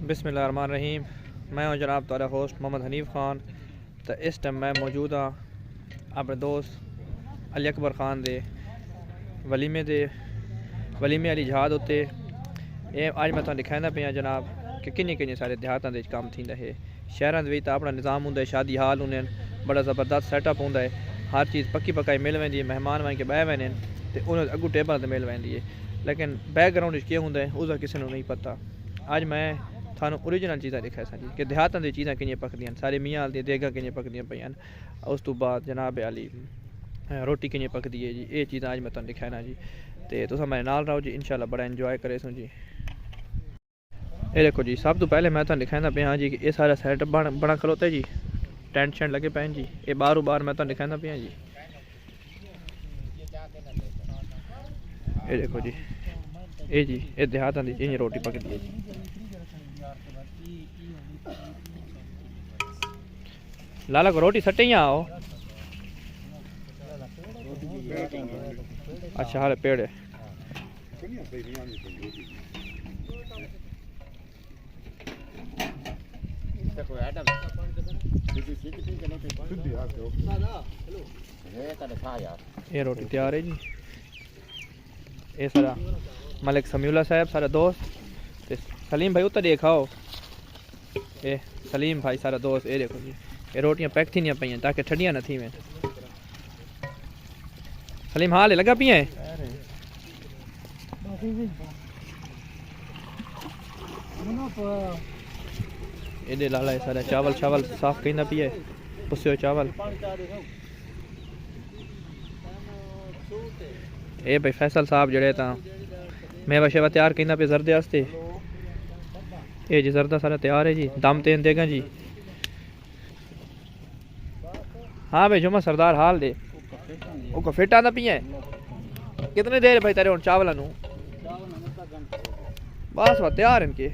बिस्मिल्लाहिर्रहमानिर्रहीम। मैं हूं जनाब तारा होस्ट मोहम्मद हनीफ खान। तो इस टाइम मैं मौजूद हाँ अपने दोस्त अली अकबर खान दे वलीमे वाली जहाद उत्ते। अज मैं तुहानू दिखांदा पिया जनाब कि किन्ने किन्ने सारे देहातां दे कम्म थींदा है। शहरां दे विच तां अपना निज़ाम हुंदा है, शादी हाल हुंदे न, बड़ा ज़बरदस्त सैटअप हुंदा है, हर चीज़ पक्की पकाई मिल वेंदी है, मेहमान वहीं के बह वेंदे ते उन्हें अग्गू टेबल ते मिल वेंदी है। लेकिन बैकग्राउंड केह् हुंदा है उसदा किसी नूं नहीं पता। अज मैं थानू ओरिजिनल चीज़ां दिखा सी कि देहातां दी चीज़ां कि'यां पकदियां, सारे मियाँ दी देगां कि'यां पकदियां पईयां। उस तो बाद जनाब आली रोटी कि'यां पकदी है जी, ये चीज़ां अज मैं तुहानू दिखाना जी। तो तुस मेरे नाल रहो जी, इंशाल्लाह बड़ा इंजॉय करेसो जी। ये देखो जी, सब तो पहले मैं तुहानू दिखांदा पिया जी कि ये सारा सैटअप बना खलोता है जी, टेंट शेंट लगे पे जी। ये बारों बार मैं तुहानू दिखांदा पिया जी। ये देखो जी, ये जी ये देहातां दी इ'यां रोटी पकदी है जी। लाला को रोटी सट्टे ही आओ। अच्छा हाले पेड़ ये रोटी तैयार है जी। ये सारा मलिक समीउल्लाह साहब सारा दोस्त, सलीम भाई उत्तर देखाओ, ये सलीम भाई सारा दोस्त। ये देखो जी, ये रोटियां पैक थी नहीं पईयां ताकि ठंडियां न थी। सलीम हाल लगा पिया है। ये लाला है सारा चावल साफ कहीं पिया है, पुसे चावल। ये भाई फैसल साहब जड़े मेवा शेवा तैयार कहीं पे जरदे वास्ते। ये जी जरदा सारा तैयार है जी, दम तेन देगा जी। हाँ भाई जुम्मा सरदार हाल दे ओ फिट आंदा पिया है। कितनी देर भाई तेरे चावल बस वह तैयार इनके।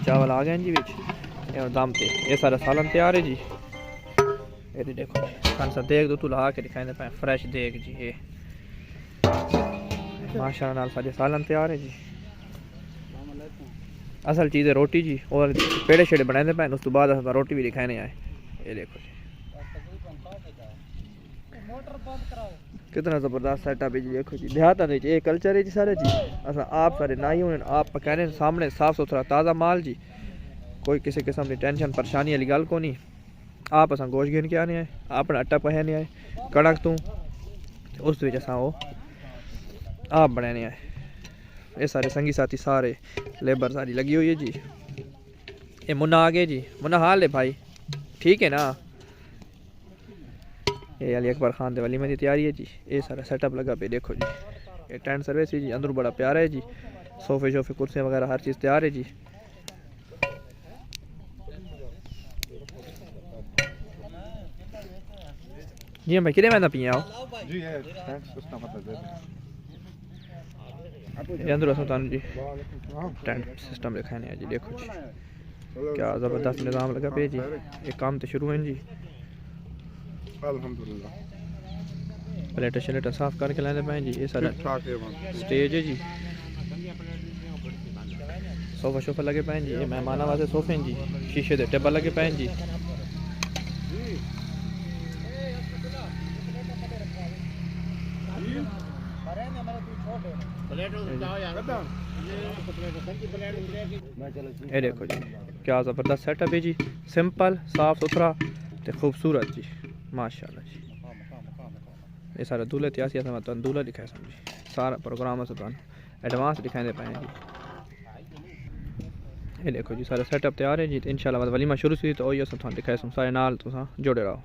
चावल आ गए जी बिच दम ते। ये सारा सालन तैयार है जी। ये देखो सा देग दूध ला के दिखाई पे फ्रेश देग जी। ये माशाल्लाह नाल सारे सालन तैयार है जी। असल चीज़ है रोटी जी, और पेड़े शेड़े बनाए पे उस तो बाद रोटी भी दिखाने आए। ये देखो जी कितना ज़बरदस्त सेटअप है जी। देखो जी देहातां दे ये कल्चर है जी सारे जी। अस आप सारे नाई होने आप पकाने सामने साफ सुथरा ताज़ा माल जी, कोई किसी किस्म की टेंशन परेशानी वाली गल को नहीं। आप अस गोश्त गिन के आने आए, अपना आटा पहने आए कड़क तू उस आप बनाने आए। ये सारे संगी साथी सारे लेबर सारी लगी हुई है जी। ये मुन्ना आ गए जी, मुन्ना हाल है भाई ठीक है ना। ये अली अकबर खान दे वलीमे की तैयारी है जी। ये सारा सेटअप लगा पे देखो जी। ये टेंट सर्विस है जी, अंदर बड़ा प्यारा है जी, सोफे शोफे कुर्सियाँ वगैरह हर चीज़ तैयार है जी। जी भाई कितने मैं पिया अंदर जी टेंट सिस्टम दिखाने हैं जी। देखो जी क्या ज़बरदस्त निज़ाम लगा पे जी। ये काम तो शुरू है जी। अल्हम्दुलिल्लाह प्लेटें शलेटें साफ करके लाने पे जी। ये सारा स्टेज है जी, सोफा शोफा लगे पे जी। ये मेहमाना वास्ते सोफे जी, शीशे के टेबल लगे पे जी। ये देखो जी क्या ज़बरदस्त सेटअप है जी, सिंपल साफ सुथरा तो खूबसूरत जी माशाल्लाह जी। ये सारा दूल्हे त्यासी मैं तुम दूल्हा दिखाया समझी, सारा प्रोग्राम से तुम एडवांस दिखाते पे जी। ये देखो जी सारा सेटअप तैयार है जी। तो इंशाल्लाह वलीमा शुरू सी तो वही तुम दिखाए सारे नाल तुम जुड़े रहो।